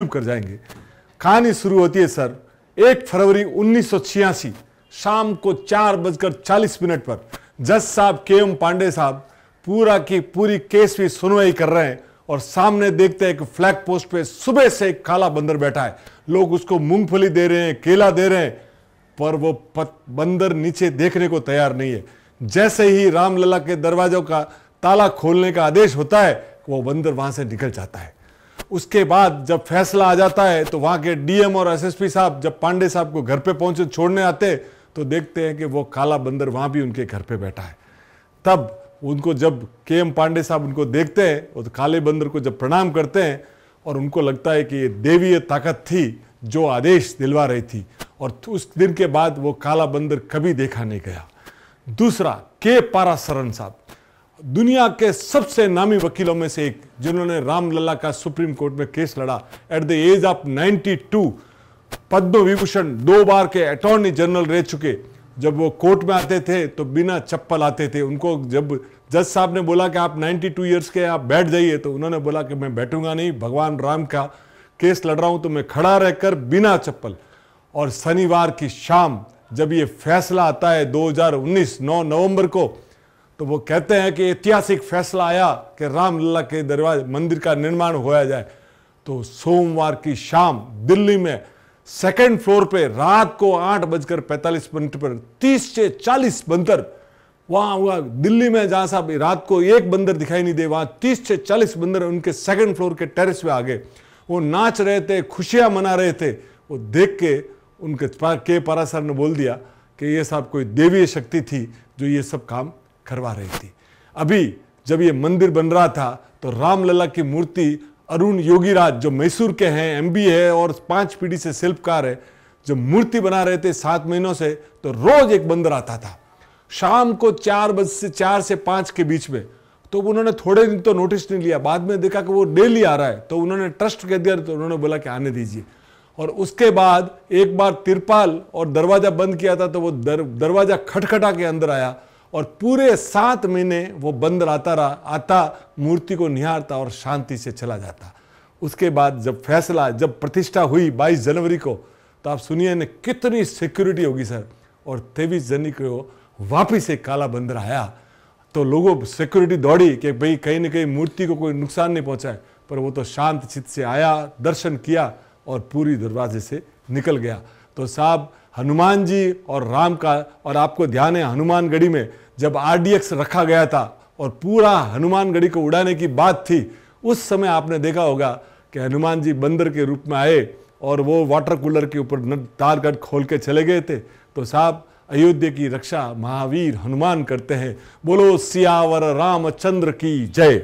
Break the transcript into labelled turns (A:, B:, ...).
A: कर जाएंगे। कहानी शुरू होती है सर 1 फरवरी 1986 शाम को 4:40 पर जज साहब KM पांडे साहब पूरा की पूरी केस की सुनवाई कर रहे हैं और सामने देखते हैं कि फ्लैग पोस्ट पे सुबह से एक काला बंदर बैठा है। लोग उसको मूंगफली दे रहे हैं, केला दे रहे हैं, पर वो बंदर नीचे देखने को तैयार नहीं है। जैसे ही रामलला के दरवाजों का ताला खोलने का आदेश होता है वो बंदर वहां से निकल जाता है। उसके बाद जब फैसला आ जाता है तो वहां के DM और SSP साहब जब पांडे साहब को घर पे पहुंचे छोड़ने आते तो देखते हैं कि वो काला बंदर वहां भी उनके घर पे बैठा है। तब उनको जब KM पांडे साहब उनको देखते हैं और तो काले बंदर को जब प्रणाम करते हैं और उनको लगता है कि ये देवीय ताकत थी जो आदेश दिलवा रही थी, और उस दिन के बाद वो काला बंदर कभी देखा नहीं गया। दूसरा K पारासरन साहब दुनिया के सबसे नामी वकीलों में से एक, जिन्होंने रामलला का सुप्रीम कोर्ट में केस लड़ा at the age of 92, Padma Vibhushan 2 बार के अटॉर्नी जनरल रह चुके। जब वो कोर्ट में आते थे तो बिना चप्पल आते थे। उनको जब जज साहब ने बोला कि आप 92 ईयर्स के आप बैठ जाइए, तो उन्होंने बोला कि मैं बैठूंगा नहीं, भगवान राम का केस लड़ रहा हूं तो मैं खड़ा रहकर बिना चप्पल। और शनिवार की शाम जब ये फैसला आता है 2019 9 नवंबर को, तो वो कहते हैं कि ऐतिहासिक फैसला आया कि रामलला के दरवाजे मंदिर का निर्माण होया जाए। तो सोमवार की शाम दिल्ली में 2nd फ्लोर पे रात को 8:45 पर 30 से 40 बंदर वहां दिल्ली में, जहां साहब रात को एक बंदर दिखाई नहीं दे, वहां 30 से 40 बंदर उनके 2nd फ्लोर के टेरेस पे आ गए। वो नाच रहे थे, खुशियां मना रहे थे। वो देख के उनके K पारासर ने बोल दिया कि ये साहब कोई देवीय शक्ति थी जो ये सब काम करवा रही थी। अभी जब ये मंदिर बन रहा था तो रामलला की मूर्ति अरुण योगीराज जो मैसूर के हैं, MBA है और 5 पीढ़ी से शिल्पकार है, जब मूर्ति बना रहे थे 7 महीनों से, तो रोज एक बंदर आता था शाम को 4 से 5 के बीच में। तो उन्होंने थोड़े दिन तो नोटिस नहीं लिया, बाद में देखा कि वो डेली आ रहा है, तो उन्होंने ट्रस्ट कह दिया, तो उन्होंने बोला कि आने दीजिए। और उसके बाद एक बार तिरपाल और दरवाजा बंद किया था तो वो दरवाजा खटखटा के अंदर आया और पूरे 7 महीने वो बंदर आता रहा, आता मूर्ति को निहारता और शांति से चला जाता। उसके बाद जब फैसला, जब प्रतिष्ठा हुई 22 जनवरी को, तो आप सुनिए ने कितनी सिक्योरिटी होगी सर। और 23 जनवरी को वापिस एक काला बंदर आया तो लोगों सिक्योरिटी दौड़ी कि भाई कहीं ना कहीं मूर्ति को कोई नुकसान नहीं पहुंचाए, पर वो तो शांत चित्त से आया, दर्शन किया और पूरी दरवाजे से निकल गया। तो साहब हनुमान जी और राम का, और आपको ध्यान है हनुमानगढ़ी में जब RDX रखा गया था और पूरा हनुमानगढ़ी को उड़ाने की बात थी, उस समय आपने देखा होगा कि हनुमान जी बंदर के रूप में आए और वो वाटर कूलर के ऊपर तारगढ़ खोल के चले गए थे। तो साहब अयोध्या की रक्षा महावीर हनुमान करते हैं। बोलो सियावर रामचंद्र की जय।